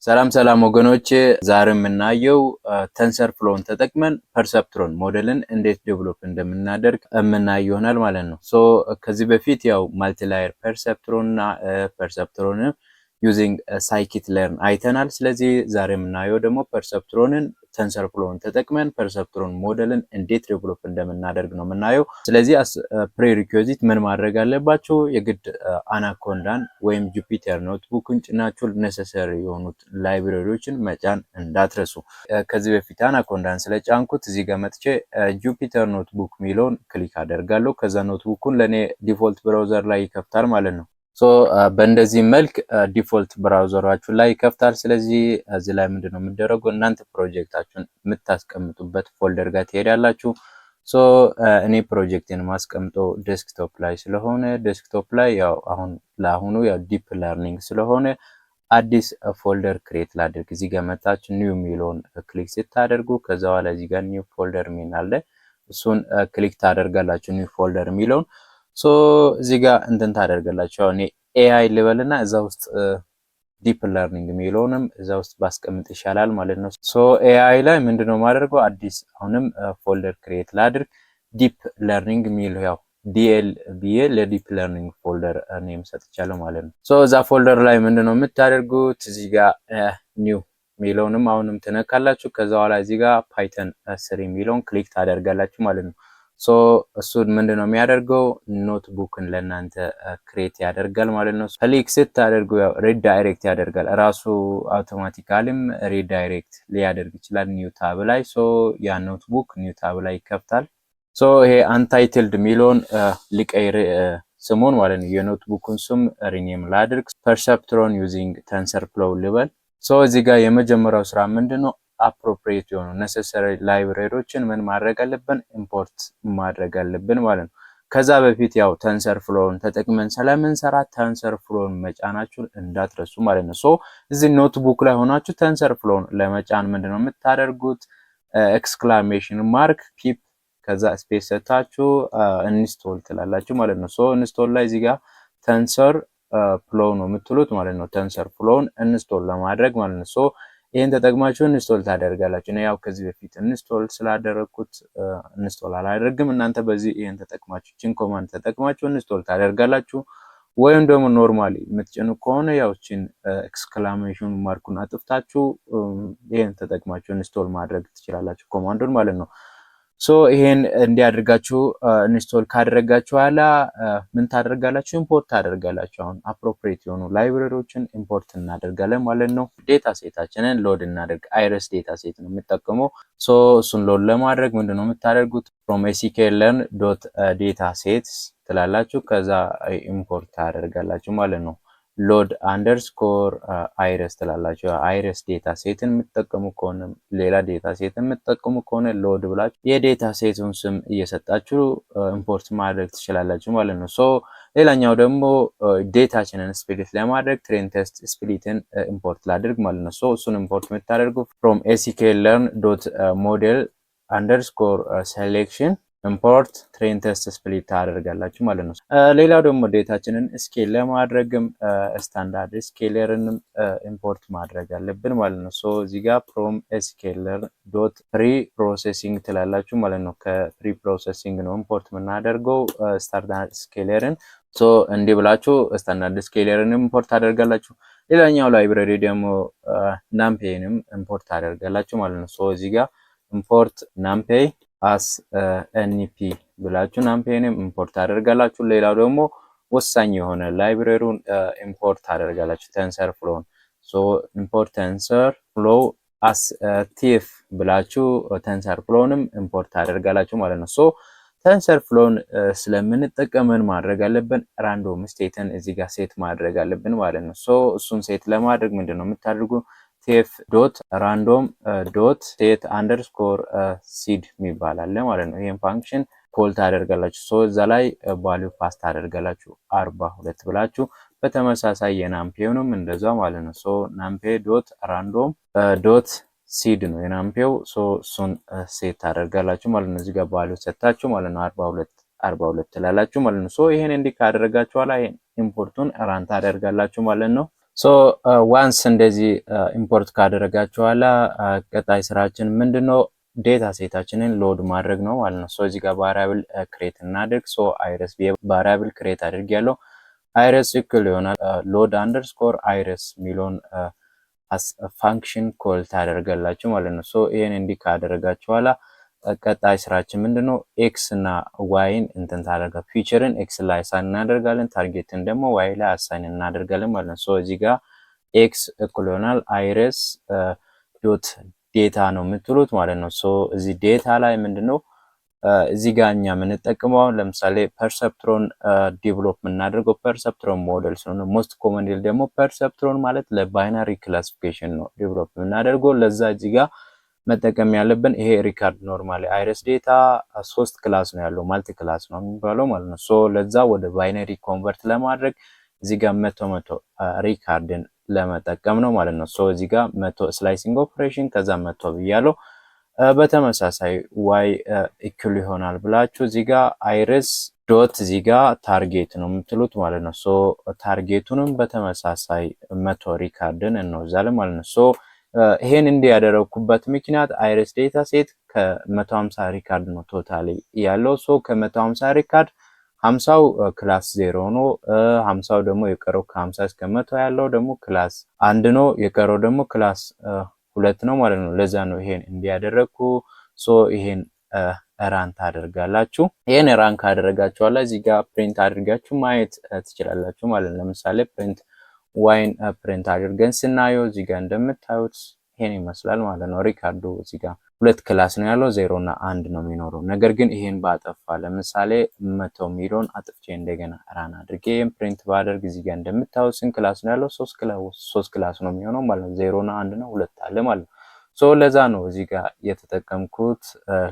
ሰላም ወገኖች ዛሬ የምናየው ተንሰርፍሎን ተጠቅመን ፐርሰፕትሮን ሞዴልን እንዴት ዴቨሎፕ እንደምናደርግ የምናየው ይሆናል ማለት ነው። ከዚህ በፊት ያው ማልቲላየር ፐርሰፕትሮን እና ፐርሰፕትሮን ዩዚንግ ሳይኪት-ለርን አይተናል። ስለዚህ ዛሬ የምናየው ደግሞ ፐርሰፕትሮንን ተንሰርፍሎን ተጠቅመን ፐርሰፕትሮን ሞዴልን እንዴት ዴቨሎፕ እንደምናደርግ ነው የምናየው። ስለዚህ ፕሪሪኩዊዚት ምን ማድረግ አለባችሁ? የግድ አናኮንዳን ወይም ጁፒተር ኖትቡክን ጭናችሁ ነሰሰሪ የሆኑት ላይብረሪዎችን መጫን እንዳትረሱ። ከዚህ በፊት አናኮንዳን ስለጫንኩት እዚህ ጋር መጥቼ ጁፒተር ኖትቡክ ሚለውን ክሊክ አደርጋለሁ። ከዛ ኖትቡኩን ለኔ ዲፎልት ብራውዘር ላይ ይከፍታል ማለት ነው። በእንደዚህ መልክ ዲፎልት ብራውዘራችሁ ላይ ይከፍታል። ስለዚህ እዚህ ላይ ምንድነው የምትደረገው? እናንተ ፕሮጀክታችሁን የምታስቀምጡበት ፎልደር ጋር ትሄዳላችሁ። እኔ ፕሮጀክቴን ማስቀምጠው ዴስክቶፕ ላይ ስለሆነ ዴስክቶፕ ላይ ያው ለአሁኑ ያው ዲፕ ለርኒንግ ስለሆነ አዲስ ፎልደር ክሬት ላድርግ። እዚህ ጋር መጣችሁ ኒው ሚለውን ክሊክ ስታደርጉ ከዛ በኋላ እዚህ ጋር ኒው ፎልደር ሚል አለ። እሱን ክሊክ ታደርጋላችሁ ኒው ፎልደር ሚለውን። እዚህ ጋር እንትን ታደርጋላችሁ። እኔ ኤአይ ልበልና እዛ ውስጥ ዲፕ ለርኒንግ ሚለውንም እዛ ውስጥ ባስቀምጥ ይሻላል ማለት ነው። ኤአይ ላይ ምንድነው ማደርገው? አዲስ አሁንም ፎልደር ክሬት ላድርግ። ዲፕ ለርኒንግ ሚል ያው ዲኤል ብዬ ለዲፕ ለርኒንግ ፎልደር ኔም ሰጥቻለሁ ማለት ነው። እዛ ፎልደር ላይ ምንድነው የምታደርጉት? እዚህ ጋር ኒው ሚለውንም አሁንም ትነካላችሁ። ከዛ በኋላ እዚህ ጋር ፓይተን 3 ሚለውን ክሊክ ታደርጋላችሁ ማለት ነው። እሱን ምንድነው የሚያደርገው? ኖትቡክን ለእናንተ ክሬት ያደርጋል ማለት ነው። ክሊክ ስታደርጉ ያው ሪዳይሬክት ያደርጋል ራሱ አውቶማቲካሊም ሪዳይሬክት ሊያደርግ ይችላል ኒው ታብ ላይ። ያ ኖትቡክ ኒው ታብ ላይ ይከፍታል። ይሄ አንታይትልድ ሚለውን ሊቀይር ስሙን ማለት ነው። የኖትቡክን ስም ሪኔም ላድርግ። ፐርሰፕትሮን ዩዚንግ ተንሰርፍሎ ልበል። እዚህ ጋር የመጀመሪያው ስራ ምንድነው? አፕሮፕሪየት የሆኑ ነሰሰሪ ላይብረሪዎችን ምን ማድረግ አለብን? ኢምፖርት ማድረግ አለብን ማለት ነው። ከዛ በፊት ያው ተንሰርፍሎን ተጠቅመን ስለምንሰራ ተንሰርፍሎን መጫናችሁን እንዳትረሱ ማለት ነው። እዚህ ኖትቡክ ላይ ሆናችሁ ተንሰርፍሎን ለመጫን ምንድነው የምታደርጉት? ኤክስክላሜሽን ማርክ ፒፕ ከዛ ስፔስ ሰታችሁ ኢንስቶል ትላላችሁ ማለት ነው። ኢንስቶል ላይ እዚህ ጋር ተንሰር ፍሎ ነው የምትሉት ማለት ነው። ተንሰርፍሎን ኢንስቶል ለማድረግ ማለት ነው። ይሄን ተጠቅማችሁ ኢንስቶል ታደርጋላችሁ። እኔ ያው ከዚህ በፊት ኢንስቶል ስላደረኩት ኢንስቶል አላደርግም። እናንተ በዚህ ይሄን ተጠቅማችሁ ቺን ኮማንድ ተጠቅማችሁ ኢንስቶል ታደርጋላችሁ። ወይም ደግሞ ኖርማሊ የምትጭኑ ከሆነ ያው ቺን ኤክስክላሜሽን ማርኩን አጥፍታችሁ ይሄን ተጠቅማችሁ ኢንስቶል ማድረግ ትችላላችሁ ኮማንዱን ማለት ነው። ይሄን እንዲያደርጋችሁ ኢንስቶል ካደረጋችሁ በኋላ ምን ታደርጋላችሁ? ኢምፖርት ታደርጋላችሁ። አሁን አፕሮፕሪየት የሆኑ ላይብረሪዎችን ኢምፖርት እናደርጋለን ማለት ነው። ዴታ ሴታችንን ሎድ እናደርግ። አይረስ ዴታ ሴት ነው የምጠቀመው። እሱን ሎድ ለማድረግ ምንድነው የምታደርጉት? from sklearn.dataSets ትላላችሁ። ከዛ ኢምፖርት ታደርጋላችሁ ማለት ነው። ሎድ አንደርስኮር አይረስ ትላላችሁ። አይረስ ዴታ ሴትን የምትጠቀሙ ከሆነ ሌላ ዴታ ሴትን የምትጠቀሙ ከሆነ ሎድ ብላችሁ የዴታ ሴቱን ስም እየሰጣችሁ ኢምፖርት ማድረግ ትችላላችሁ ማለት ነው። ሌላኛው ደግሞ ዴታችንን ስፕሊት ለማድረግ ትሬን ቴስት ስፕሊትን ኢምፖርት ላድርግ ማለት ነው። እሱን ኢምፖርት የምታደርጉ from sklearn.model underscore selection ኢምፖርት ትሬን ቴስት ስፕሊት ታደርጋላችሁ ማለት ነው። ሌላው ደግሞ ዴታችንን ስኬል ለማድረግም ስታንዳርድ ስኬለርንም ኢምፖርት ማድረግ አለብን ማለት ነው። እዚህ ጋር from sklearn.preprocessing ትላላችሁ ማለት ነው። ከፕሪ ፕሮሰሲንግ ነው ኢምፖርት የምናደርገው ስታንዳርድ ስኬለርን። እንዲህ ብላችሁ ስታንዳርድ ስኬለርን ኢምፖርት ታደርጋላችሁ። ሌላኛው ላይብረሪ ደግሞ ናምፔንም ኢምፖርት ታደርጋላችሁ ማለት ነው። እዚህ ጋር ኢምፖርት ናምፔ አስ ኤንፒ ብላችሁ ናምፔንም ኢምፖርት ታደርጋላችሁ። ሌላው ደግሞ ወሳኝ የሆነ ላይብረሪውን ኢምፖርት ታደርጋላችሁ ተንሰርፍሎን። ኢምፖርት ተንሰርፍሎ አስ ቲፍ ብላችሁ ተንሰርፍሎንም ኢምፖርት ታደርጋላችሁ ማለት ነው። ተንሰርፍሎን ስለምንጠቀመን ማድረግ አለብን ራንዶም ስቴትን እዚህ ጋር ሴት ማድረግ አለብን ማለት ነው። እሱን ሴት ለማድረግ ምንድነው የምታደርጉ? tf.random.set underscore seed የሚባል አለ ማለት ነው። ይሄን ፋንክሽን ኮል ታደርጋላችሁ። እዛ ላይ ቫልዩ ፓስ ታደርጋላችሁ 42 ብላችሁ። በተመሳሳይ የናምፔውንም እንደዛው ማለት ነው። nampay.random.seed ነው የናምፔው። እሱን ሴት ታደርጋላችሁ ማለት ነው። እዚህ ጋር ቫልዩ ሰጣችሁ ማለት ነው 42 ትላላችሁ ማለት ነው። ይሄን እንዲህ ካደረጋችሁ በኋላ ኢምፖርቱን ራን ታደርጋላችሁ ማለት ነው። ሶ ዋንስ እንደዚህ ኢምፖርት ካደረጋችሁ በኋላ ቀጣይ ስራችን ምንድነው? ዴታ ሴታችንን ሎድ ማድረግ ነው ማለት ነው። ሶ እዚህ ጋር ቫሪያብል ክሬት እናድርግ። ሶ አይረስ ቫሪያብል ክሬት አድርግ ያለው አይረስ እኩል ይሆናል ሎድ አንደርስኮር አይረስ የሚለውን ፋንክሽን ኮል ታደርጋላችሁ ማለት ነው። ሶ ይሄን እንዲህ ካደረጋችሁ በኋላ ቀጣይ ስራችን ምንድነው? ኤክስ እና ዋይን እንትን ታደርጋ ፊቸርን ኤክስ ላይ አሳይን እናደርጋለን፣ ታርጌትን ደግሞ ዋይ ላይ አሳይን እናደርጋለን ማለት ነው። ሶ እዚህ ጋር ኤክስ እኩል ይሆናል አይረስ ዶት ዴታ ነው የምትሉት ማለት ነው። ሶ እዚህ ዴታ ላይ ምንድነው እዚህ ጋር እኛ የምንጠቀመው ለምሳሌ ፐርሰፕትሮን ዲቨሎፕ የምናደርገው ፐርሰፕትሮን ሞዴል ስለሆነ ሞስት ኮመንሊ ደግሞ ፐርሰፕትሮን ማለት ለባይናሪ ክላሲፊኬሽን ነው ዲቨሎፕ የምናደርገው። ለዛ እዚህ ጋር መጠቀም ያለብን ይሄ ሪካርድ ኖርማሊ አይረስ ዴታ 3 ክላስ ነው ያለው ማልቲ ክላስ ነው የሚባለው ማለት ነው። ሶ ለዛ ወደ ባይናሪ ኮንቨርት ለማድረግ እዚህ ጋር መቶ ሪካርድን ለመጠቀም ነው ማለት ነው። ሶ እዚህ ጋር መቶ ስላይሲንግ ኦፕሬሽን ከዛ መቶ ብያለው። በተመሳሳይ ዋይ ኢኩል ይሆናል ብላችሁ እዚህ ጋር አይረስ ዶት እዚህ ጋር ታርጌት ነው የምትሉት ማለት ነው። ሶ ታርጌቱንም በተመሳሳይ መቶ ሪካርድን እንወዛለን ማለት ነው። ሶ ይሄን እንዲህ ያደረኩበት ምክንያት አይረስ ዴታ ሴት ከ150 ሪካርድ ነው ቶታሊ ያለው። ሶ ከ150 ሪካርድ 50ው ክላስ 0 ነው፣ 50ው ደግሞ የቀረው ከ50 እስከ 100 ያለው ደግሞ ክላስ 1 ነው፣ የቀረው ደግሞ ክላስ 2 ነው ማለት ነው። ለዛ ነው ይሄን እንዲያደረኩ። ሶ ይሄን ራን ታደርጋላችሁ። ይሄን ራን ካደረጋችሁ በኋላ እዚህ ጋር ፕሪንት አድርጋችሁ ማየት ትችላላችሁ ማለት ነው። ለምሳሌ ፕሪንት ዋይን ፕሪንት አድርገን ስናየው እዚህ ጋር እንደምታዩት ይሄን ይመስላል ማለት ነው። ሪካርዱ እዚህ ጋር 2 ክላስ ነው ያለው 0 እና 1 ነው የሚኖረው። ነገር ግን ይሄን ባጠፋ ለምሳሌ 100 ሚሊዮን አጥፍቼ እንደገና ራን አድርጌ ይሄን ፕሪንት ባደርግ እዚህ ጋር እንደምታዩት ስንት ክላስ ነው ያለው? 3 ክላስ ነው የሚሆነው ማለት ነው። 0 እና 1 ነው 2 አለ ማለት ነው። ሶ ለዛ ነው እዚህ ጋር የተጠቀምኩት።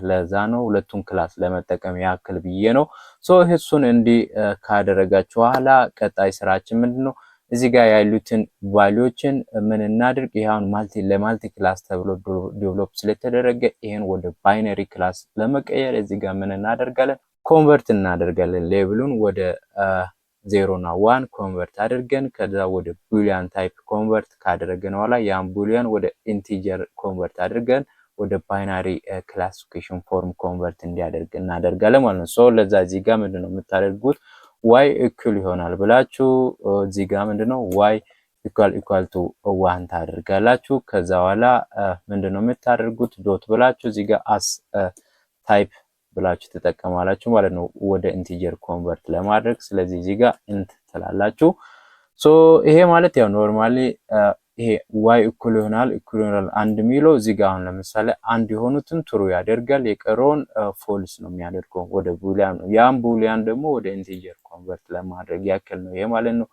ለዛ ነው ሁለቱን ክላስ ለመጠቀም ያክል ብዬ ነው። ሶ እሱን እንዲህ ካደረጋችሁ በኋላ ቀጣይ ስራችን ምንድነው? እዚህ ጋር ያሉትን ቫልዩዎችን ምን እናድርግ? ይሄውን ለማልቲ ክላስ ተብሎ ዴቨሎፕ ስለተደረገ ይሄን ወደ ባይነሪ ክላስ ለመቀየር እዚህ ጋር ምን እናደርጋለን? ኮንቨርት እናደርጋለን። ሌቭሉን ወደ 0 እና 1 ኮንቨርት አድርገን ከዛ ወደ ቡሊያን ታይፕ ኮንቨርት ካደረገን በኋላ ያን ቡሊያን ወደ ኢንቲጀር ኮንቨርት አድርገን ወደ ባይናሪ ክላሲፊኬሽን ፎርም ኮንቨርት እንዲያደርግ እናደርጋለን ማለት ነው። ሶ ለዛ እዚህ ጋር ምንድነው የምታደርጉት? ዋይ እኩል ይሆናል ብላችሁ እዚህ ጋር ምንድነው ዋይ ኢኳል ቱ 1 ታደርጋላችሁ። ከዛ በኋላ ምንድነው የምታደርጉት? ዶት ብላችሁ እዚህ ጋር አስ ታይፕ ብላችሁ ትጠቀማላችሁ ማለት ነው ወደ ኢንቲጀር ኮንቨርት ለማድረግ። ስለዚህ እዚህ ጋር ኢንት ትላላችሁ። ሶ ይሄ ማለት ያው ኖርማሊ ይሄ ዋይ እኩል ይሆናል አንድ ሚለው እዚህ ጋር አሁን ለምሳሌ አንድ የሆኑትን ትሩ ያደርጋል፣ የቀረውን ፎልስ ነው የሚያደርገው ወደ ቡሊያን ነው። ያን ቡሊያን ደግሞ ወደ ኢንቲጀር ኮንቨርት ለማድረግ ያክል ነው ይሄ ማለት ነው።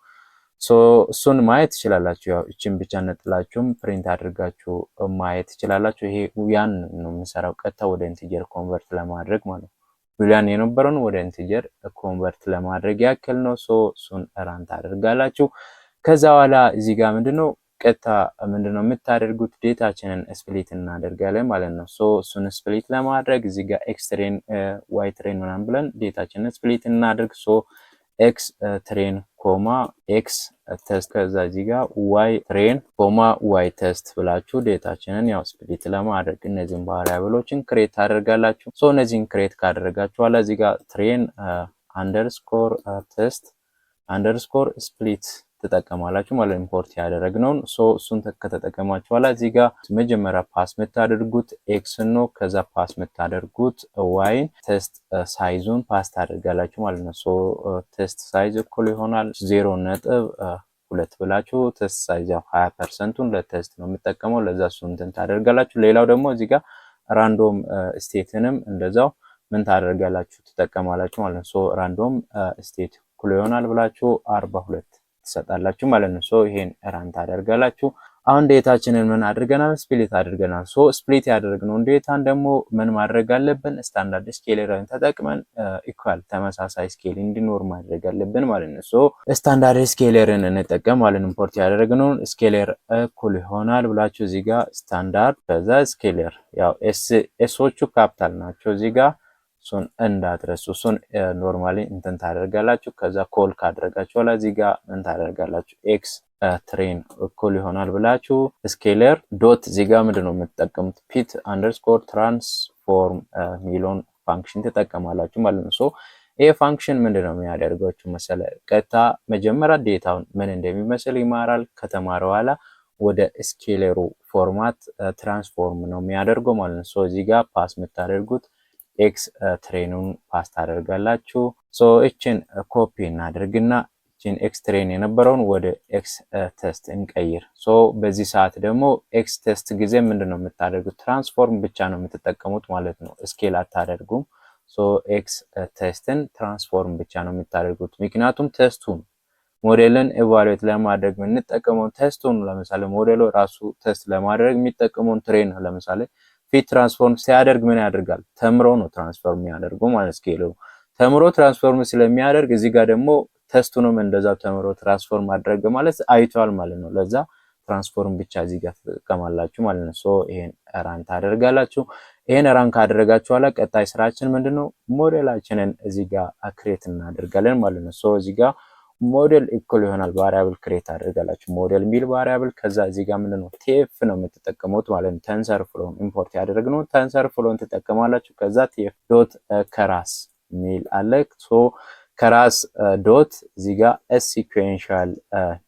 ሶ እሱን ማየት ትችላላችሁ። ያው እቺን ብቻ ነጥላችሁም ፕሪንት አድርጋችሁ ማየት ትችላላችሁ። ይሄ ያን ነው የምሰራው ቀጥታ ወደ ኢንቲጀር ኮንቨርት ለማድረግ ማለት ነው። ቡሊያን የነበረውን ወደ ኢንቲጀር ኮንቨርት ለማድረግ ያክል ነው። ሶ እሱን ራን ታደርጋላችሁ። ከዛ በኋላ እዚህ ጋር ምንድነው ቀጥታ ምንድነው የምታደርጉት? ዴታችንን ስፕሊት እናደርጋለን ማለት ነው። ሶ እሱን ስፕሊት ለማድረግ እዚህ ጋር ኤክስ ትሬን ዋይ ትሬን ምናምን ብለን ዴታችንን ስፕሊት እናደርግ። ሶ ኤክስ ትሬን ኮማ ኤክስ ቴስት ከዛ እዚህ ጋር ዋይ ትሬን ኮማ ዋይ ቴስት ብላችሁ ዴታችንን ያው ስፕሊት ለማድረግ እነዚህን ቫሪያብሎችን ክሬት ታደርጋላችሁ። ሶ እነዚህን ክሬት ካደረጋችሁ በኋላ እዚህ ጋር ትሬን አንደርስኮር ቴስት አንደርስኮር ስፕሊት ትጠቀማላችሁ ማለት ኢምፖርት ያደረግነውን። ሶ እሱን ከተጠቀማችሁ በኋላ እዚህ ጋር መጀመሪያ ፓስ የምታደርጉት ኤክስ ነው። ከዛ ፓስ የምታደርጉት ዋይን ቴስት ሳይዙን ፓስ ታደርጋላችሁ ማለት ነው። ሶ ቴስት ሳይዝ እኩል ይሆናል 0.2 ብላችሁ ቴስት ሳይዝ ያው 20%ን ለቴስት ነው የምጠቀመው። ለዛ እሱን እንትን ታደርጋላችሁ። ሌላው ደግሞ እዚህ ጋር ራንዶም ስቴትንም እንደዛው ምን ታደርጋላችሁ? ትጠቀማላችሁ ማለት ነው። ሶ ራንዶም ስቴት እኩል ይሆናል ብላችሁ 42 ትሰጣላችሁ ማለት ነው። ሶ ይሄን ራን ታደርጋላችሁ። አሁን ዴታችንን ምን አድርገናል? ስፕሊት አድርገናል። ሶ ስፕሊት ያደረግነውን ዴታን ደግሞ ምን ማድረግ አለብን? ስታንዳርድ ስኬለርን ተጠቅመን ኢኳል ተመሳሳይ ስኬል እንዲኖር ማድረግ አለብን ማለት ነው። ሶ ስታንዳርድ ስኬለርን እንጠቀም ማለት ኢምፖርት ያደረግነውን ስኬለር እኩል ይሆናል ብላችሁ እዚህ ጋር ስታንዳርድ ከዛ ስኬለር ያው ኤሶቹ ካፒታል ናቸው እዚህ ጋር እሱን እንዳትረሱ። እሱን ኖርማሊ እንትን ታደርጋላችሁ። ከዛ ኮል ካደረጋችሁ በኋላ እዚህ ጋር ምን ታደርጋላችሁ? ኤክስ ትሬን እኩል ይሆናል ብላችሁ ስኬለር ዶት እዚህ ጋር ምንድነው የምትጠቀሙት ፒት አንደርስኮር ትራንስፎርም ሚሊዮን ፋንክሽን ትጠቀማላችሁ ማለት ነው። ሶ ይሄ ፋንክሽን ምንድነው የሚያደርጋችሁ መሰለ ቀጥታ መጀመሪያ ዴታውን ምን እንደሚመስል ይማራል። ከተማረ በኋላ ወደ ስኬለሩ ፎርማት ትራንስፎርም ነው የሚያደርገው ማለት ነው። ሶ እዚህ ጋር ፓስ የምታደርጉት ኤክስ ትሬኑን ፓስ ታደርጋላችሁ። ሶ እችን ኮፒ እናደርግና እችን ኤክስ ትሬን የነበረውን ወደ ኤክስ ቴስት እንቀይር። ሶ በዚህ ሰዓት ደግሞ ኤክስ ቴስት ጊዜ ምንድነው የምታደርጉት ትራንስፎርም ብቻ ነው የምትጠቀሙት ማለት ነው። ስኬል አታደርጉም። ሶ ኤክስ ቴስትን ትራንስፎርም ብቻ ነው የምታደርጉት። ምክንያቱም ቴስቱን ሞዴልን ኤቫሉዌት ለማድረግ የምንጠቀመው ቴስቱን ለምሳሌ ሞዴሉ ራሱ ቴስት ለማድረግ የሚጠቀመውን ትሬን ለምሳሌ ፊት ትራንስፎርም ሲያደርግ ምን ያደርጋል? ተምሮ ነው ትራንስፎርም የሚያደርገው ማለት ስኬሉ ተምሮ ትራንስፎርም ስለሚያደርግ እዚህ ጋር ደግሞ ቴስቱንም እንደዛው ተምሮ ትራንስፎርም ማድረግ ማለት አይቷል ማለት ነው። ለዛ ትራንስፎርም ብቻ እዚህ ጋር ተጠቀማላችሁ ማለት ነው። ሶ ይሄን ራን ታደርጋላችሁ። ይሄን ራን ካደረጋችሁ በኋላ ቀጣይ ስራችን ምንድነው? ሞዴላችንን እዚህ ጋር ክሬት እናደርጋለን ማለት ነው። ሶ እዚህ ጋር ሞዴል ኢኩል ይሆናል ቫሪያብል ክሬት አድርጋላችሁ ሞዴል ሚል ቫሪያብል። ከዛ እዚህ ጋር ምንድነው ቲኤፍ ነው የምትጠቀሙት ማለት ነው። ተንሰር ፍሎን ኢምፖርት ያደረግነው ተንሰር ፍሎን ትጠቀማላችሁ። ከዛ ቲኤፍ ዶት ከራስ ሚል አለ። ሶ ከራስ ዶት እዚህ ጋር ሲኩዌንሻል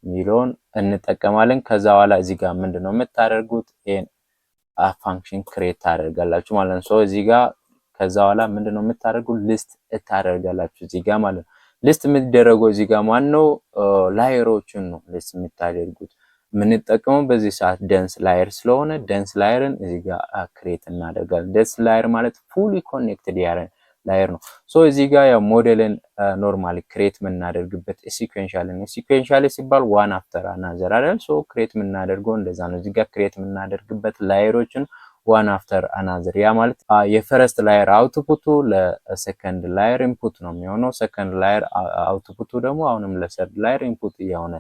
ሚሊዮን እንጠቀማለን። ከዛ በኋላ እዚህ ጋር ምንድነው የምታደርጉት ይሄን ፋንክሽን ክሬት ታደርጋላችሁ ማለት ነው። ሶ እዚህ ጋር ከዛ በኋላ ምንድነው የምታደርጉት ሊስት ታደርጋላችሁ እዚህ ጋር ማለት ነው። ሊስት የምትደረገው እዚህ ጋር ማነው ላየሮችን ነው ሊስት የምታደርጉት። የምንጠቀመው በዚህ ሰዓት ደንስ ላየር ስለሆነ ደንስ ላየርን እዚህ ጋር ክሬት እናደርጋለን። ደንስ ላየር ማለት ፉሊ ኮኔክትድ ላየር ነው። ሶ እዚህ ጋር ያው ሞዴልን ኖርማሊ ክሬት የምናደርግበት ሲኩዌንሻል ነው። ሲኩዌንሻል ሲባል ዋን አፍተር አናዘር አይደል? ሶ ክሬት የምናደርገው እንደዛ ነው። እዚህ ጋር ክሬት የምናደርግበት ላየሮችን ዋን አፍተር አናዘር ያ ማለት የፈረስት ላየር አውትፑቱ ለሰከንድ ላየር ኢንፑት ነው የሚሆነው። ሰከንድ ላየር አውትፑቱ ደግሞ አሁንም ለሰርድ ላየር ኢንፑት እየሆነ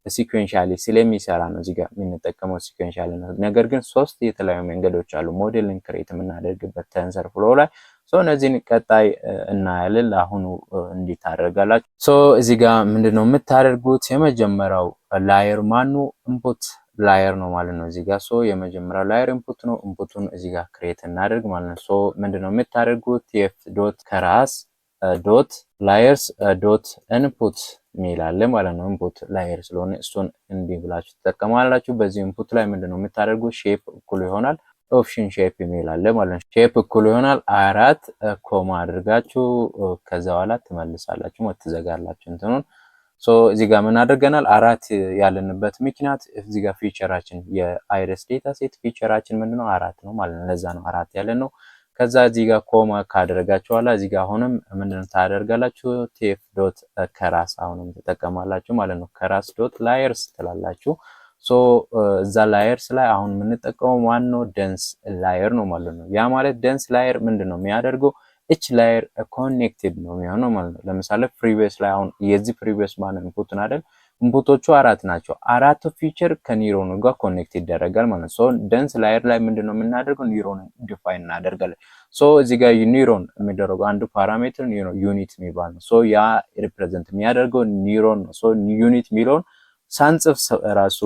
ሲኩዌንሻሊ ስለሚሰራ ነው እዚህ ጋር የምንጠቀመው ሲኩዌንሻሊ ነው። ነገር ግን ሶስት የተለያዩ መንገዶች አሉ ሞዴልን ክሬት የምናደርግበት ተንሰር ፍሎ ላይ። ሶ እነዚህን ቀጣይ እናያለን። አሁኑ እንዴት ታደርጋላችሁ? ሶ እዚህ ጋር ምንድነው የምታደርጉት የመጀመሪያው ላየር ማኑ ኢንፑት ላየር ነው ማለት ነው እዚህ ጋር። ሶ የመጀመሪያው ላየር ኢንፑት ነው። ኢንፑቱን እዚህ ጋር ክሬት እናደርግ ማለት ነው። ሶ ምንድነው የምታደርጉት ቲኤፍ ዶት ከራስ ዶት ላየርስ ዶት ኢንፑት ሚል አለ ማለት ነው። ኢንፑት ላየር ስለሆነ እሱን እንዲህ ብላችሁ ትጠቀማላችሁ። በዚህ ኢንፑት ላይ ምንድነው የምታደርጉት ሼፕ እኩል ይሆናል ኦፕሽን ሼፕ ሚል አለ ማለት ነው። ሼፕ እኩል ይሆናል 4 ኮማ አድርጋችሁ ከዛ በኋላ ትመልሳላችሁ ማለት ትዘጋላችሁ እንትኑን። ሶ እዚህ ጋር ምን አድርገናል? 4 ያለንበት ምክንያት እዚህ ጋር ፊቸራችን የአይሪስ ዴታ ሴት ፊቸራችን ምንድነው 4 ነው ማለት ነው። ለዛ ነው 4 ያለን ነው። ከዛ እዚህ ጋር ኮማ ካደረጋችሁ በኋላ እዚህ ጋር አሁንም ምንድነው ታደርጋላችሁ? ቲኤፍ ዶት ከራስ አሁንም ትጠቀማላችሁ ማለት ነው። ከራስ ዶት ላየርስ ትላላችሁ። ሶ እዛ ላየርስ ላይ አሁን የምንጠቀመው ዋናው ደንስ ላየር ነው ማለት ነው። ያ ማለት ደንስ ላየር ምንድነው የሚያደርገው? እች ላየር ኮኔክትድ ነው የሚሆነው ማለት ነው። ለምሳሌ ፕሪቪየስ ላይ አሁን የዚህ ፕሪቪየስ ማን ኢንፑት አይደል? ኢንፑቶቹ 4 ናቸው። አራቱ ፊቸር ከኒውሮኑ ጋር ኮኔክት ይደረጋል ማለት ነው። ሶ ደንስ ላየር ላይ ምንድነው የምናደርገው? ኒውሮን ዲፋይን እናደርጋለን። ሶ እዚህ ጋር ኒውሮን የሚደረገው አንዱ ፓራሜትር ዩኒት የሚባል ነው። ሶ ያ ሪፕሬዘንት የሚያደርገው ኒውሮን ነው። ሶ ዩኒት የሚለውን ሳንጽፍ ራሱ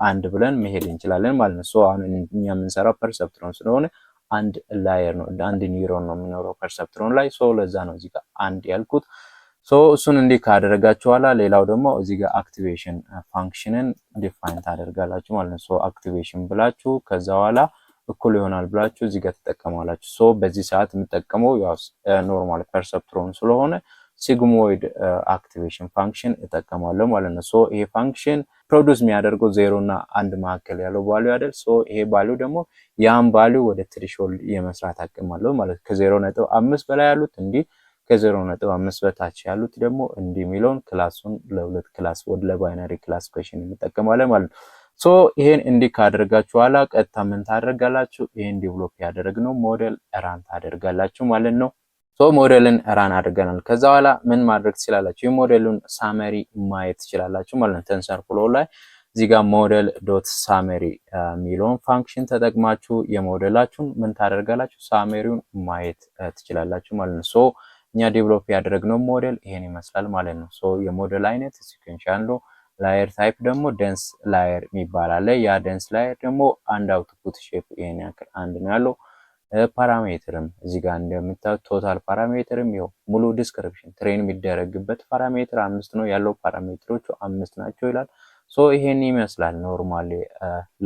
አንድ ብለን መሄድ እንችላለን ማለት ነው። ሶ አሁን እኛ የምንሰራው ፐርሰፕትሮን ስለሆነ አንድ ላየር ነው፣ አንድ ኒውሮን ነው የሚኖረው ፐርሰፕትሮን ላይ። ሶ ለዛ ነው እዚህ ጋር አንድ ያልኩት። ሶ እሱን እንዲህ ካደረጋችሁ በኋላ ሌላው ደግሞ እዚህ ጋር አክቲቬሽን ፋንክሽንን ዲፋይን ታደርጋላችሁ ማለት ነው። ሶ አክቲቬሽን ብላችሁ ከዛ በኋላ እኩል ይሆናል ብላችሁ እዚህ ጋር ተጠቀማላችሁ። ሶ በዚህ ሰዓት የምጠቀመው ያው ኖርማል ፐርሰፕትሮን ስለሆነ ሲግሞይድ አክቲቬሽን ፋንክሽን እጠቀማለሁ ማለት ነው። ሶ ይሄ ፋንክሽን ፕሮዲዩስ የሚያደርገው 0 እና 1 መካከል ያለው ቫልዩ አይደል? ሶ ይሄ ቫልዩ ደግሞ ያን ቫልዩ ወደ ትሪሾልድ የመስራት አቅም አለው ማለት ከ0.5 በላይ ያሉት እንዲህ ከ0.5 በታች ያሉት ደግሞ እንዲህ የሚለውን ክላሱን ለሁለት ክላስ ወደ ለባይናሪ ክላሲፊኬሽን እንጠቀማለን ማለት ነው። ሶ ይሄን እንዲህ ካደረጋችሁ በኋላ ቀጥታ ምን ታደርጋላችሁ? ይሄን ዲቨሎፕ ያደረግነው ሞዴል ራን ታደርጋላችሁ ማለት ነው። ሶ ሞዴልን ራን አድርገናል። ከዛ በኋላ ምን ማድረግ ትችላላችሁ? የሞዴሉን ሳመሪ ማየት ትችላላችሁ ማለት ነው። ተንሰር ፍሎ ላይ እዚህ ጋር ሞዴል ዶት ሳመሪ የሚለውን ፋንክሽን ተጠቅማችሁ የሞዴላችሁን ምን ታደርጋላችሁ? ሳመሪውን ማየት ትችላላችሁ ማለት ነው። ሶ እኛ ዴቨሎፕ ያደረግነው ሞዴል ይሄን ይመስላል ማለት ነው። ሶ የሞዴል አይነት ሲኩዌንሻል ነው። ላየር ታይፕ ደግሞ ደንስ ላየር የሚባል አለ። ያ ደንስ ላየር ደግሞ አንድ አውትፑት ሼፕ ይሄን ያክል አንድ ነው ያለው። ፓራሜትርም እዚህ ጋር እንደምታዩት ቶታል ፓራሜትርም ይኸው ሙሉ ዲስክሪፕሽን ትሬን የሚደረግበት ፓራሜትር 5 ነው ያለው። ፓራሜትሮቹ 5 ናቸው ይላል። ሶ ይሄን ይመስላል ኖርማሊ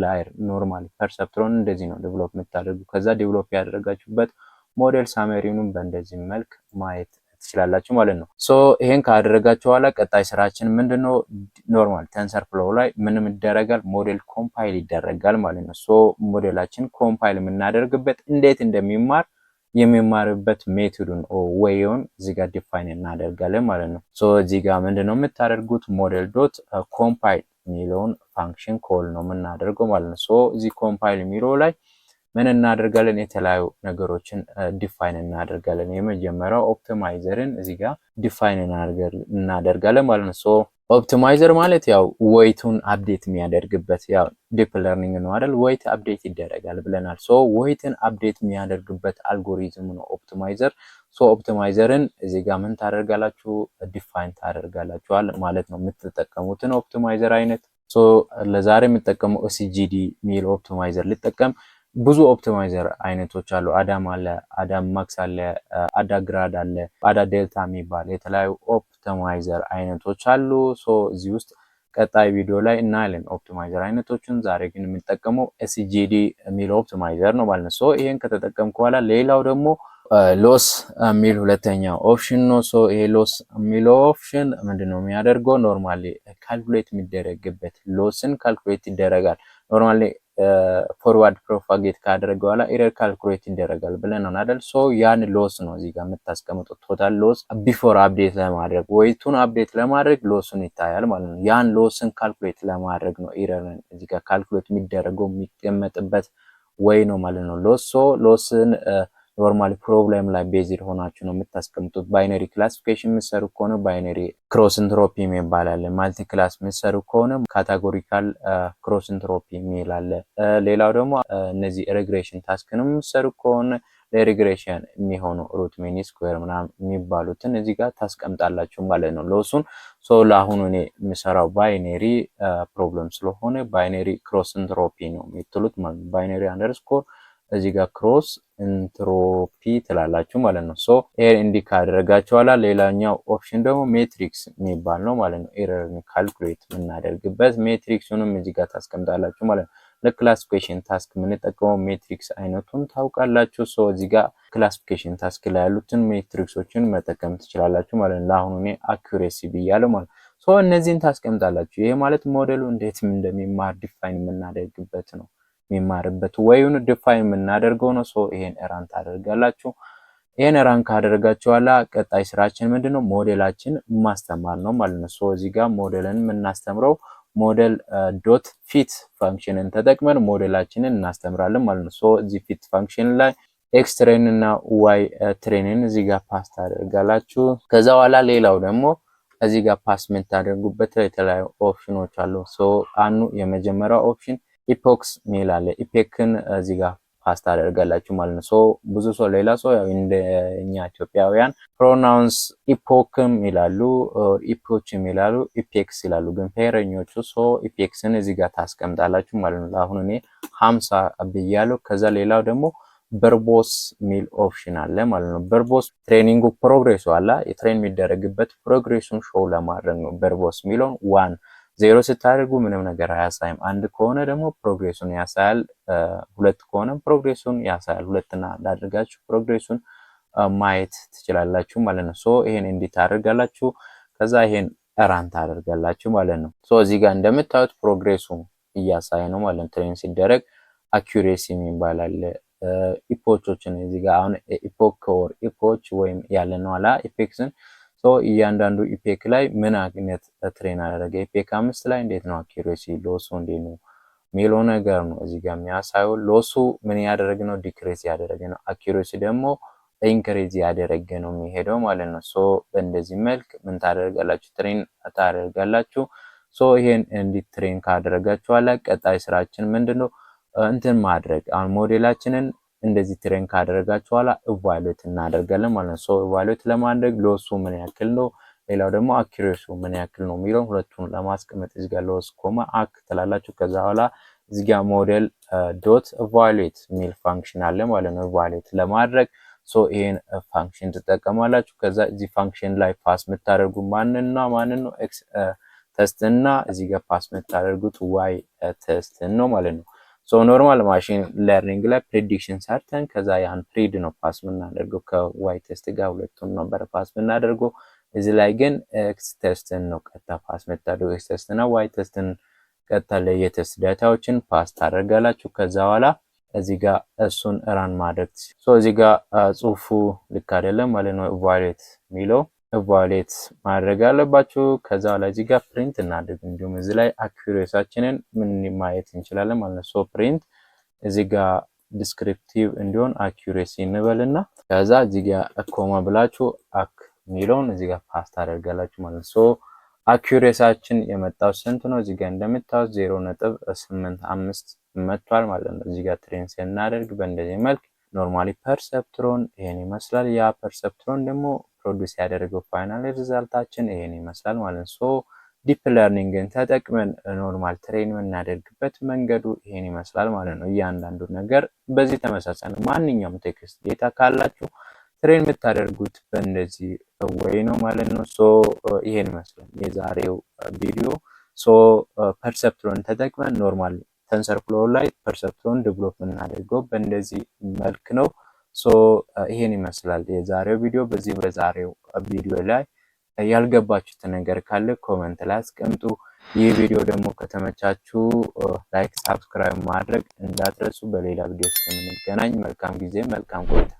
ላየር ኖርማሊ ፐርሰፕትሮን እንደዚህ ነው ዴቨሎፕ የምታደርጉ። ከዛ ዴቨሎፕ ያደረጋችሁበት ሞዴል ሳመሪውንም በእንደዚህ መልክ ማየት ትችላላችሁ ማለት ነው። ሶ ይሄን ካደረጋችሁ በኋላ ቀጣይ ስራችን ምንድነው? ኖርማል ቴንሰር ፍሎው ላይ ምንም ይደረጋል ሞዴል ኮምፓይል ይደረጋል ማለት ነው። ሶ ሞዴላችን ኮምፓይል የምናደርግበት እንዴት እንደሚማር የሚማርበት ሜቶዱን ወይውን እዚህ ጋር ዲፋይን እናደርጋለን ማለት ነው። ሶ እዚህ ጋር ምንድነው የምታደርጉት? ሞዴል ዶት ኮምፓይል የሚለውን ፋንክሽን ኮል ነው የምናደርገው ማለት ነው። ሶ እዚህ ኮምፓይል የሚለው ላይ ምን እናደርጋለን? የተለያዩ ነገሮችን ዲፋይን እናደርጋለን። የመጀመሪያው ኦፕቲማይዘርን እዚህ ጋር ዲፋይን እናደርጋለን ማለት ነው። ሶ ኦፕቲማይዘር ማለት ያው ዌይቱን አፕዴት የሚያደርግበት ያው ዲፕ ለርኒንግ ነው አይደል? ዌይት አፕዴት ይደረጋል ብለናል። ሶ ዌይትን አፕዴት የሚያደርግበት አልጎሪዝም ነው ኦፕቲማይዘር። ሶ ኦፕቲማይዘርን እዚህ ጋር ምን ታደርጋላችሁ? ዲፋይን ታደርጋላችኋል ማለት ነው የምትጠቀሙትን ኦፕቲማይዘር አይነት። ሶ ለዛሬ የምጠቀመው OCGD ሚል ኦፕቲማይዘር ልጠቀም። ብዙ ኦፕቲማይዘር አይነቶች አሉ። አዳም አለ፣ አዳም ማክስ አለ፣ አዳ ግራድ አለ፣ አዳ ዴልታ የሚባል የተለያዩ ኦፕቲማይዘር አይነቶች አሉ። ሶ እዚህ ውስጥ ቀጣይ ቪዲዮ ላይ እናያለን ኦፕቲማይዘር አይነቶችን። ዛሬ ግን የምንጠቀመው OCGD የሚል ኦፕቲማይዘር ነው ማለት ነው። ሶ ይሄን ከተጠቀምኩ በኋላ ሌላው ደግሞ ሎስ የሚል ሁለተኛው ኦፕሽን ነው። ሶ ይሄ ሎስ የሚለው ኦፕሽን ምንድነው የሚያደርገው? ኖርማሊ ካልኩሌት የሚደረግበት ሎስን ካልኩሌት ይደረጋል። ኖርማሊ ፎርዋርድ ፕሮፓጌት ካደረገ በኋላ ኤረር ካልኩሌት ይደረጋል ብለን ነው አይደል? ሶ ያን ሎስ ነው እዚህ ጋር የምታስቀምጡት ቶታል ሎስ ቢፎር አፕዴት ለማድረግ ዌይቱን አፕዴት ለማድረግ ሎስን ይታያል ማለት ነው። ያን ሎስን ካልኩሌት ለማድረግ ነው ኤረርን እዚህ ጋር ካልኩሌት የሚደረገው የሚቀመጥበት ወይ ነው ማለት ነው ሎስ። ሶ ሎስን ኖርማሊ ፕሮብለም ላይ ቤዝድ ሆናችሁ ነው የምታስቀምጡት። ባይነሪ ክላሲፊኬሽን የምትሰሩ ከሆነ ባይነሪ ክሮስ ኢንትሮፒ የሚባል አለ። ማልቲ ክላስ የምትሰሩ ከሆነ ካታጎሪካል ክሮስ ኢንትሮፒ የሚል አለ። ሌላው ደግሞ እነዚህ ሬግሬሽን ታስክንም የምትሰሩ ከሆነ ለሬግሬሽን የሚሆኑ ሩት ሚኒ ስኩዌር ምናምን የሚባሉትን እዚህ ጋር ታስቀምጣላችሁ ማለት ነው ሎሱን። ሶ ለአሁኑ እኔ የምሰራው ባይነሪ ፕሮብለም ስለሆነ ባይነሪ ክሮስ ኢንትሮፒ ነው የምትሉት ማለት ነው። ባይነሪ አንደርስኮር እዚህ ጋር ክሮስ ኢንትሮፒ ትላላችሁ ማለት ነው። ሶ ኤር እንዲ ካደረጋችኋላ ሌላኛው ኦፕሽን ደግሞ ሜትሪክስ የሚባል ነው ማለት ነው። ኤረርን ካልኩሌት የምናደርግበት ሜትሪክሱንም እዚህ ጋር ታስቀምጣላችሁ ማለት ነው። ለክላሲፊኬሽን ታስክ የምንጠቀመው ሜትሪክስ አይነቱን ታውቃላችሁ። ሶ እዚህ ጋር ክላሲፊኬሽን ታስክ ላይ ያሉትን ሜትሪክሶችን መጠቀም ትችላላችሁ ማለት ነው። ለአሁኑ እኔ አኩሬሲ ብያለሁ ማለት ነው። ሶ እነዚህን ታስቀምጣላችሁ። ይሄ ማለት ሞዴሉ እንዴት እንደሚማር ዲፋይን የምናደርግበት ነው የሚማርበት ወይውን ዲፋይን የምናደርገው ነው። ሶ ይሄን ራን ታደርጋላችሁ። ይሄን ራን ካደረጋችሁ በኋላ ቀጣይ ስራችን ምንድነው? ሞዴላችን ማስተማር ነው ማለት ነው። ሶ እዚህ ጋር ሞዴልን የምናስተምረው ሞዴል ዶት ፊት ፋንክሽንን ተጠቅመን ሞዴላችንን እናስተምራለን ማለት ነው። ሶ እዚህ ፊት ፋንክሽን ላይ ኤክስ ትሬን እና ዋይ ትሬንን እዚህ ጋር ፓስ ታደርጋላችሁ። ከዛ በኋላ ሌላው ደግሞ እዚህ ጋር ፓስ የምታደርጉበት የተለያዩ ኦፕሽኖች አሉ። ሶ አኑ የመጀመሪያው ኦፕሽን ኢፖክስ ሚል አለ። ኢፔክን እዚህ ጋር ፓስ ታደርጋላችሁ ማለት ነው። ሶ ብዙ ሰው ሌላ ሰው ያው እንደኛ ኢትዮጵያውያን ፕሮናውንስ ኢፖክም ይላሉ፣ ኢፖችም ይላሉ፣ ኢፔክስ ይላሉ። ግን ፔረኞቹ ሶ ኢፔክስን እዚህ ጋር ታስቀምጣላችሁ ማለት ነው። አሁን እኔ 50 ብያለሁ። ከዛ ሌላው ደግሞ በርቦስ ሚል ኦፕሽን አለ ማለት ነው። በርቦስ ትሬኒንጉ ፕሮግሬሱ አለ የትሬን የሚደረግበት ፕሮግሬሱን ሾው ለማድረግ ነው። በርቦስ ሚለውን 1 0 ስታደርጉ ምንም ነገር አያሳይም። 1 ከሆነ ደግሞ ፕሮግሬሱን ያሳያል። 2 ከሆነ ፕሮግሬሱን ያሳያል። 2 እና አድርጋችሁ ፕሮግሬሱን ማየት ትችላላችሁ ማለት ነው። ሶ ይሄን እንዲህ ታደርጋላችሁ። ከዛ ይሄን ራን ታደርጋላችሁ ማለት ነው። ሶ እዚህ ጋር እንደምታዩት ፕሮግሬሱ እያሳየ ነው ማለት ነው። ትሬን ሲደረግ አኩሬሲ የሚባል አለ። ኢፖቾችን እዚህ ጋር አሁን ኢፖክ ኦር ኢፖች ወይም ያለ ነው አላ ኢፔክስን ሶ እያንዳንዱ ኢፔክ ላይ ምን አይነት ትሬን አደረገ፣ ኢፔክ 5 ላይ እንዴት ነው አኩሬሲ ሎሱ እንዴት ነው የሚለው ነገር ነው እዚህ ጋር የሚያሳየው። ሎሱ ምን ያደረገ ነው? ዲክሪዝ ያደረገ ነው። አኩሬሲ ደግሞ ኢንክሪዝ ያደረገ ነው የሚሄደው ማለት ነው። ሶ በእንደዚህ መልክ ምን ታደርጋላችሁ? ትሬን ታደርጋላችሁ። ሶ ይሄን እንዲህ ትሬን ካደረጋችሁ በኋላ ቀጣይ ስራችን ምንድነው? እንትን ማድረግ አሁን ሞዴላችንን እንደዚህ ትሬን ካደረጋችሁ በኋላ ኢቫሉዌት እናደርጋለን ማለት ነው። ሶ ኢቫሉዌት ለማድረግ ሎሱ ምን ያክል ነው፣ ሌላው ደግሞ አኪሬሲ ምን ያክል ነው የሚለውን ሁለቱን ለማስቀመጥ እዚህ ጋር ሎስ ኮማ አክ ትላላችሁ። ከዛ በኋላ እዚህ ጋር ሞዴል ዶት ኢቫሉዌት የሚል ፋንክሽን አለ ማለት ነው። ኢቫሉዌት ለማድረግ ይሄን ፋንክሽን ትጠቀማላችሁ። ከዛ እዚህ ፋንክሽን ላይ ፓስ የምታደርጉ ማንን ነው ኤክስ ቴስት እና እዚህ ጋር ፓስ የምታደርጉት ዋይ ቴስት ነው ማለት ነው። ኖርማል ማሽን ለርኒንግ ላይ ፕሬዲክሽን ሰርተን ከዛ ያን ፕሪድ ነው ፓስ የምናደርገው ከዋይ ቴስት ጋር ሁለቱም ነበር ፓስ የምናደርገው። እዚህ ላይ ግን ኤክስ ቴስትን ነው ቀጥታ ፓስ የምታደርገው። ኤክስ ቴስት እና ዋይ ቴስትን ቀጥታ የቴስት ዳታዎችን ፓስ ታደርጋላችሁ። ከዛ በኋላ እዚህ ጋር እሱን ራን ማድረግ እዚህ ጋር ጽሁፉ ልክ አይደለም ማለት ነው። ኢቫሉዌት የሚለው ኢቫሉዌት ማድረግ አለባችሁ። ከዛ በኋላ እዚህ ጋር ፕሪንት እናድርግ። እንዲሁም እዚህ ላይ አኩሬሲያችንን ምን ማየት እንችላለን ማለት ነው። ፕሪንት እዚህ ጋር ዲስክሪፕቲቭ እንዲሆን አኩሬሲ እንበልና ከዛ እዚህ ጋር ኮማ ብላችሁ አክ የሚለውን እዚህ ጋር ፓስ ታደርጋላችሁ ማለት ነው። አኩሬሲያችን የመጣው ስንት ነው? እዚህ ጋር እንደምታዩት 0.85 መጥቷል ማለት ነው። እዚህ ጋር ትሬን ስናደርግ በእንደዚህ መልክ ኖርማሊ ፐርሰፕትሮን ይሄን ይመስላል። ያ ፐርሰፕትሮን ደግሞ ፕሮዲዩስ ያደረገው ፋይናል ሪዛልታችን ይሄን ይመስላል ማለት ነው። ዲፕ ለርኒንግን ተጠቅመን ኖርማል ትሬን የምናደርግበት መንገዱ ይሄን ይመስላል ማለት ነው። እያንዳንዱ ነገር በዚህ ተመሳሳይ ነው። ማንኛውም ቴክስት ዴታ ካላችሁ ትሬን የምታደርጉት በእንደዚህ ወይ ነው ማለት ነው። ይሄን ይመስላል የዛሬው ቪዲዮ። ፐርሰፕትሮን ተጠቅመን ኖርማል ተንሰርፍሎ ላይ ፐርሰፕትሮን ዴቨሎፕ የምናደርገው በእንደዚህ መልክ ነው። ይሄን ይመስላል የዛሬው ቪዲዮ። በዛሬው ቪዲዮ ላይ ያልገባችሁት ነገር ካለ ኮሜንት ላይ አስቀምጡ። ይህ ቪዲዮ ደግሞ ከተመቻችሁ ላይክ፣ ሳብስክራይብ ማድረግ እንዳትረሱ። በሌላ ቪዲዮ እስከምንገናኝ መልካም ጊዜ፣ መልካም ቆይታ።